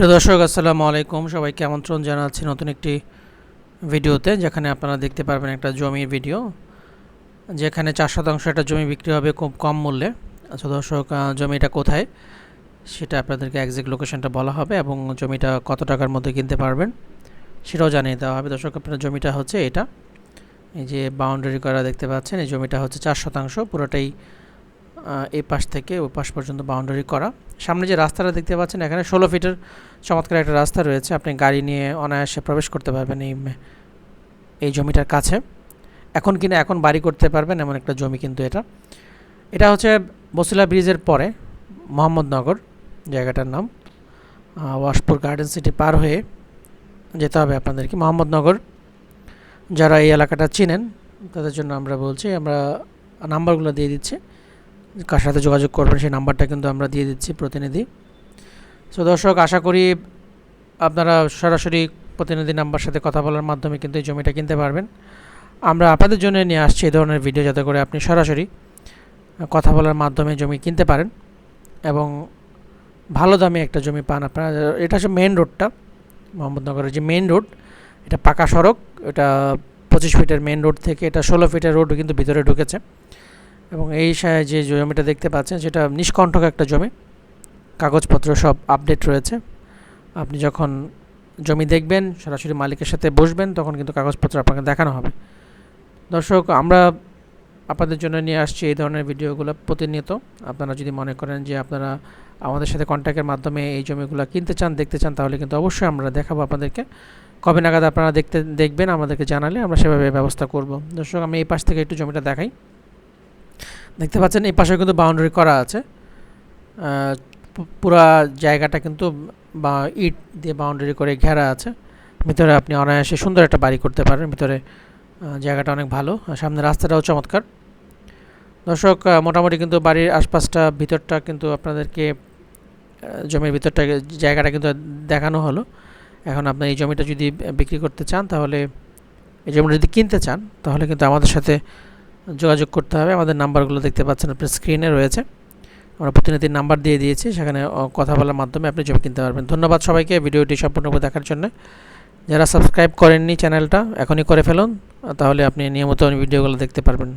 প্রিয় দর্শক আসসালামু আলাইকুম, সবাইকে আমন্ত্রণ জানাচ্ছি নতুন একটি ভিডিওতে, যেখানে আপনারা দেখতে পারবেন একটা জমির ভিডিও, যেখানে 4% একটা জমি বিক্রি হবে খুব কম মূল্যে। আচ্ছা দর্শক, জমিটা কোথায় সেটা আপনাদেরকে এক্সাক্ট লোকেশনটা বলা হবে এবং জমিটা কত টাকার মধ্যে কিনতে পারবেন সেটাও জানিয়ে দেওয়া হবে। দর্শক, আপনার জমিটা হচ্ছে এটা, এই যে বাউন্ডারি করা দেখতে পাচ্ছেন, এই জমিটা হচ্ছে 4%, পুরোটাই এই পাশ থেকে ওই পাশ পর্যন্ত বাউন্ডারি করা। সামনে যে রাস্তাটা দেখতে পাচ্ছেন, এখানে 16 ফিটের চমৎকার একটা রাস্তা রয়েছে, আপনি গাড়ি নিয়ে অনায়াসে প্রবেশ করতে পারবেন এই জমিটার কাছে। এখন বাড়ি করতে পারবেন এমন একটা জমি কিন্তু এটা হচ্ছে বসিলা ব্রিজের পরে মোহাম্মদনগর জায়গাটার নাম। ওয়াশপুর গার্ডেন সিটি পার হয়ে যেতে হবে আপনাদেরকে মোহাম্মদনগর। যারা এই এলাকাটা চিনেন তাদের জন্য আমরা বলছি, আমরা নাম্বারগুলো দিয়ে দিচ্ছি, কার সাথে যোগাযোগ করবেন সেই নাম্বারটা কিন্তু আমরা দিয়ে দিচ্ছি প্রতিনিধি। সো দর্শক, আশা করি আপনারা সরাসরি প্রতিনিধি নাম্বার সাথে কথা বলার মাধ্যমে কিন্তু এই জমিটা কিনতে পারবেন। আমরা আপনাদের জন্য নিয়ে আসছি এই ধরনের ভিডিও, যাতে করে আপনি সরাসরি কথা বলার মাধ্যমে জমি কিনতে পারেন এবং ভালো দামে একটা জমি পান আপনারা। এটা হচ্ছে মেন রোডটা, মোহাম্মদনগরের যে মেন রোড, এটা পাকা সড়ক। এটা 25 ফিটের মেন রোড থেকে এটা 16 ফিটের রোড কিন্তু ভিতরে ঢুকেছে। এবং এই যে জমিটা দেখতে পাচ্ছেন সেটা নিষ্কণ্টক একটা জমি, কাগজপত্র সব আপডেট রয়েছে। আপনি যখন জমি দেখবেন, সরাসরি মালিকের সাথে বসবেন, তখন কিন্তু কাগজপত্র আপনাকে দেখানো হবে। দর্শক, আমরা আপনাদের জন্য নিয়ে আসছি এই ধরনের ভিডিওগুলো প্রতিনিয়ত। আপনারা যদি মনে করেন যে আপনারা আমাদের সাথে কন্ট্যাক্টের মাধ্যমে এই জমিগুলো কিনতে চান, দেখতে চান, তাহলে কিন্তু অবশ্যই আমরা দেখাবো আপনাদেরকে। কবে নাগাদ আপনারা দেখবেন আমাদেরকে জানালে আমরা সেভাবে ব্যবস্থা করব। দর্শক, আমি এই পাশ থেকে একটু জমিটা দেখাই। দেখতে পাচ্ছেন এই পাশে কিন্তু বাউন্ডারি করা আছে, পুরা জায়গাটা কিন্তু ইট দিয়ে বাউন্ডারি করে ঘেরা আছে। ভিতরে আপনি অনায়াসে সুন্দর একটা বাড়ি করতে পারেন, ভিতরে জায়গাটা অনেক ভালো, সামনে রাস্তাটাও চমৎকার। দর্শক, মোটামুটি কিন্তু বাড়ির আশপাশটা ভিতরটা কিন্তু আপনাদেরকে জমির ভিতরটা জায়গাটা কিন্তু দেখানো হলো। এখন আপনি এই জমিটা যদি বিক্রি করতে চান, তাহলে এই জমিটা যদি কিনতে চান, তাহলে কিন্তু আমাদের সাথে যোগাযোগ করতে হবে। আমাদের নাম্বারগুলো দেখতে পাচ্ছেন আপনার স্ক্রিনে রয়েছে, আমরা প্রতিনিধির নাম্বার দিয়ে দিয়েছি, সেখানে কথা বলার মাধ্যমে আপনি জমি কিনতে পারবেন। ধন্যবাদ সবাইকে ভিডিওটি সম্পূর্ণভাবে দেখার জন্য। যারা সাবস্ক্রাইব করেননি চ্যানেলটা, এখনই করে ফেলুন, তাহলে আপনি নিয়মিত ভিডিওগুলো দেখতে পারবেন।